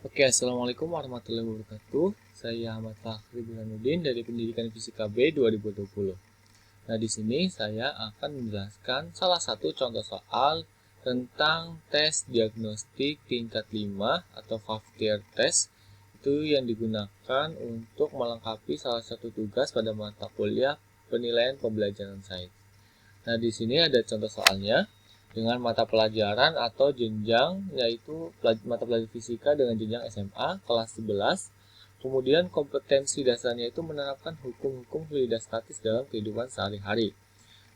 Oke, Assalamualaikum warahmatullahi wabarakatuh. Saya Ahmad Fakhri Burhanuddin dari Pendidikan Fisika B 2020. Nah, di sini saya akan menjelaskan salah satu contoh soal tentang tes diagnostik tingkat 5 atau Fafter test itu yang digunakan untuk melengkapi salah satu tugas pada mata kuliah penilaian pembelajaran sains. Nah, di sini ada contoh soalnya dengan mata pelajaran atau jenjang, yaitu mata pelajaran fisika dengan jenjang SMA kelas 11. Kemudian kompetensi dasarnya itu menerapkan hukum-hukum fluiditas statis dalam kehidupan sehari-hari.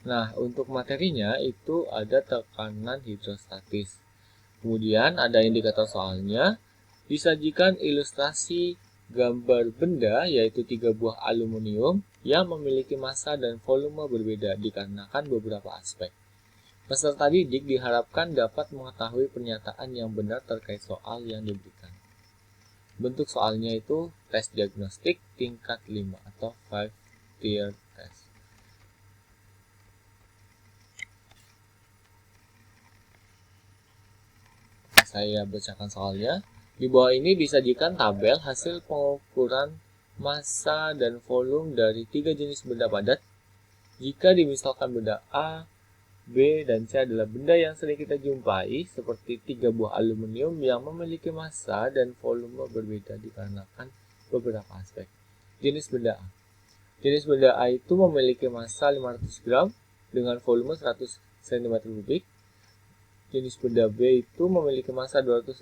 Nah, untuk materinya itu ada tekanan hidrostatis. Kemudian ada indikator soalnya, disajikan ilustrasi gambar benda yaitu 3 buah aluminium yang memiliki massa dan volume berbeda dikarenakan beberapa aspek. Peserta didik diharapkan dapat mengetahui pernyataan yang benar terkait soal yang diberikan. Bentuk soalnya itu tes diagnostik tingkat 5 atau 5-tier test. Saya bacakan soalnya. Di bawah ini disajikan tabel hasil pengukuran massa dan volume dari 3 jenis benda padat. Jika dimisalkan benda A, B, dan C adalah benda yang sering kita jumpai, seperti 3 buah aluminium yang memiliki massa dan volume berbeda dikarenakan beberapa aspek. Jenis benda A. Jenis benda A itu memiliki massa 500 gram dengan volume 100 cm3. Jenis benda B itu memiliki massa 250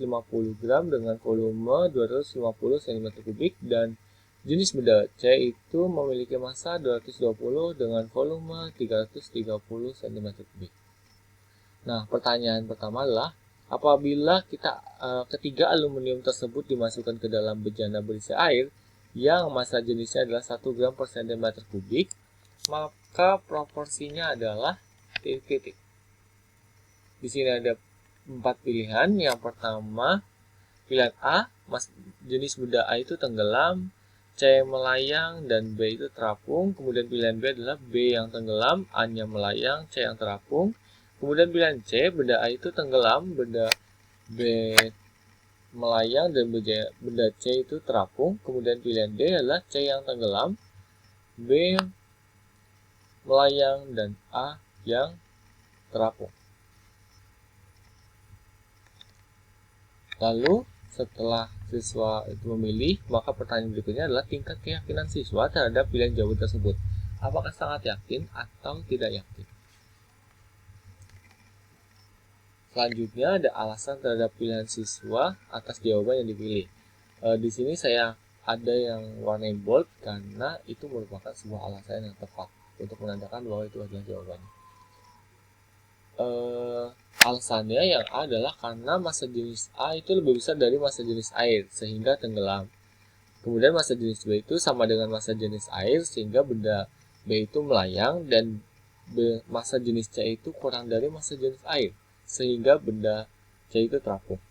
gram dengan volume 250 cm3 dan jenis benda C itu memiliki massa 220 dengan volume 330 cm3. Nah, pertanyaan pertama adalah apabila ketiga aluminium tersebut dimasukkan ke dalam bejana berisi air yang massa jenisnya adalah 1 gram per cm3, maka proporsinya adalah titik-titik. Di sini ada 4 pilihan. Yang pertama, pilihan A, jenis benda A itu tenggelam, C melayang, dan B itu terapung. Kemudian pilihan B adalah B yang tenggelam, A-nya melayang, C yang terapung. Kemudian pilihan C, benda A itu tenggelam, benda B melayang, dan benda C itu terapung. Kemudian pilihan D adalah C yang tenggelam, B melayang, dan A yang terapung. Lalu setelah siswa itu memilih, maka pertanyaan berikutnya adalah tingkat keyakinan siswa terhadap pilihan jawaban tersebut. Apakah sangat yakin atau tidak yakin? Selanjutnya ada alasan terhadap pilihan siswa atas jawaban yang dipilih. Di sini saya ada yang warna bold karena itu merupakan sebuah alasan yang tepat untuk menandakan bahwa itu adalah jawabannya. Alasannya yang A adalah karena massa jenis A itu lebih besar dari massa jenis air sehingga tenggelam. Kemudian massa jenis B itu sama dengan massa jenis air sehingga benda B itu melayang, dan massa jenis C itu kurang dari massa jenis air sehingga benda C itu terapung.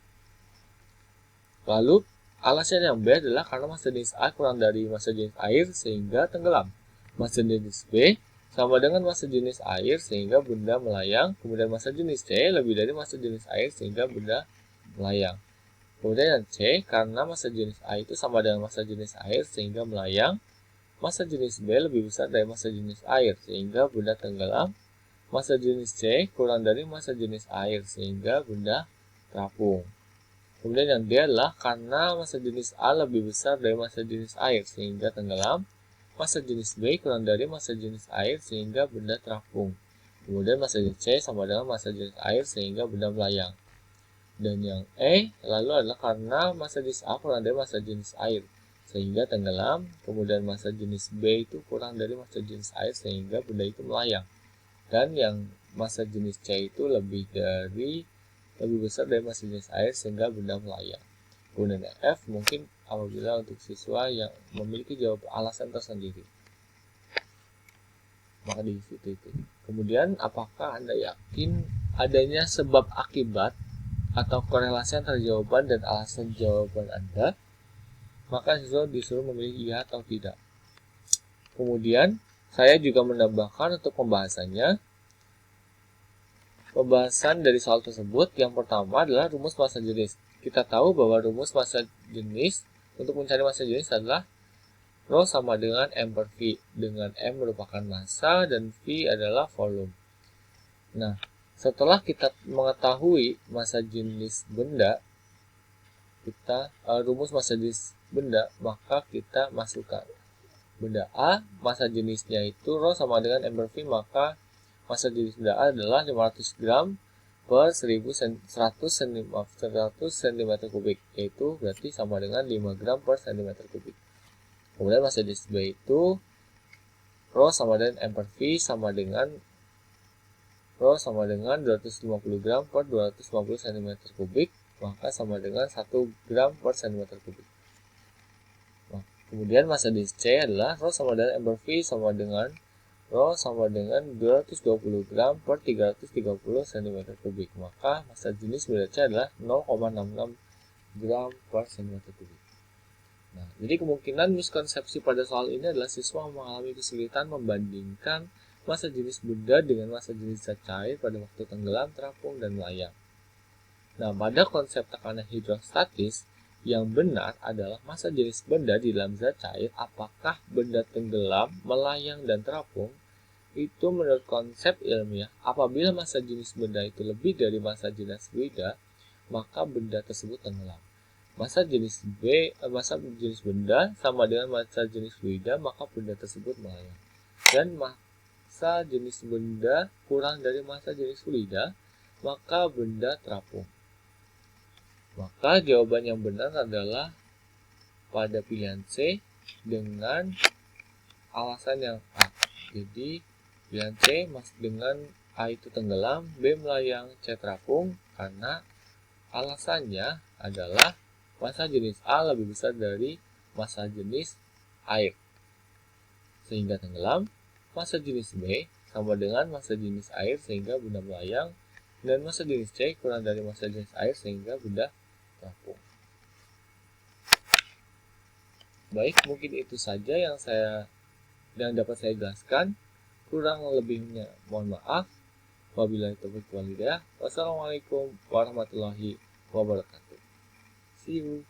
Lalu alasan yang B adalah karena massa jenis A kurang dari massa jenis air sehingga tenggelam. Massa jenis B sama dengan massa jenis air sehingga benda melayang. Kemudian massa jenis C lebih dari massa jenis air sehingga benda melayang. Kemudian yang C, karena massa jenis A itu sama dengan massa jenis air sehingga melayang. Massa jenis B lebih besar dari massa jenis air sehingga benda tenggelam. Massa jenis C kurang dari massa jenis air sehingga benda terapung. Kemudian yang D adalah karena massa jenis A lebih besar dari massa jenis air sehingga tenggelam. Massa jenis B kurang dari massa jenis air sehingga benda terapung. Kemudian massa jenis C sama dengan massa jenis air sehingga benda melayang. Dan yang E lalu adalah karena massa jenis A kurang dari massa jenis air sehingga tenggelam. Kemudian massa jenis B itu kurang dari massa jenis air sehingga benda itu melayang. Dan yang massa jenis C itu lebih besar dari massa jenis air sehingga benda melayang. Kemudian F mungkin apabila untuk siswa yang memiliki jawaban alasan tersendiri. Maka di situ itu. Kemudian apakah Anda yakin adanya sebab akibat atau korelasi antara jawaban dan alasan jawaban Anda? Maka siswa disuruh memilih iya atau tidak. Kemudian saya juga menambahkan untuk pembahasan dari soal tersebut. Yang pertama adalah rumus massa jenis. kita tahu bahwa rumus massa jenis untuk mencari massa jenis adalah Rho sama dengan M per V, dengan M merupakan massa dan V adalah volume. Nah, setelah kita mengetahui massa jenis benda, rumus massa jenis benda, maka kita masukkan benda A, massa jenisnya itu Rho sama dengan M per V, maka massa jenis benda A adalah 500 gram per 100 cm kubik, yaitu berarti sama dengan 5 gram per cm kubik. Kemudian massa jenis B itu Rho sama dengan M per V sama dengan Rho sama dengan 250 gram per 250 cm kubik, maka sama dengan 1 gram per cm kubik. Nah, kemudian massa jenis C adalah Rho sama dengan M per V sama dengan Rho sama dengan 220 gram per 330 cm kubik, maka massa jenis benda C adalah 0,66 gram per cm kubik. Nah, jadi kemungkinan miskonsepsi pada soal ini adalah siswa mengalami kesulitan membandingkan massa jenis benda dengan massa jenis zat cair pada waktu tenggelam, terapung, dan melayang. Nah, pada konsep tekanan hidrostatis, yang benar adalah massa jenis benda di dalam zat cair, apakah benda tenggelam, melayang, dan terapung, itu menurut konsep ilmiah, apabila massa jenis benda itu lebih dari massa jenis fluida, maka benda tersebut tenggelam. Massa jenis benda sama dengan massa jenis fluida, maka benda tersebut melayang. Dan massa jenis benda kurang dari massa jenis fluida, maka benda terapung. Maka jawaban yang benar adalah pada pilihan C dengan alasan yang A. Jadi pilihan C dengan A itu tenggelam, B melayang, C terapung, karena alasannya adalah massa jenis A lebih besar dari massa jenis air, sehingga tenggelam. Massa jenis B sama dengan massa jenis air sehingga benda melayang, dan massa jenis C kurang dari massa jenis air sehingga benda terapung. Baik, mungkin itu saja yang dapat saya jelaskan. Kurang lebihnya mohon maaf. Wabillahi taufiq wal hidayah. Wassalamualaikum warahmatullahi wabarakatuh. See you.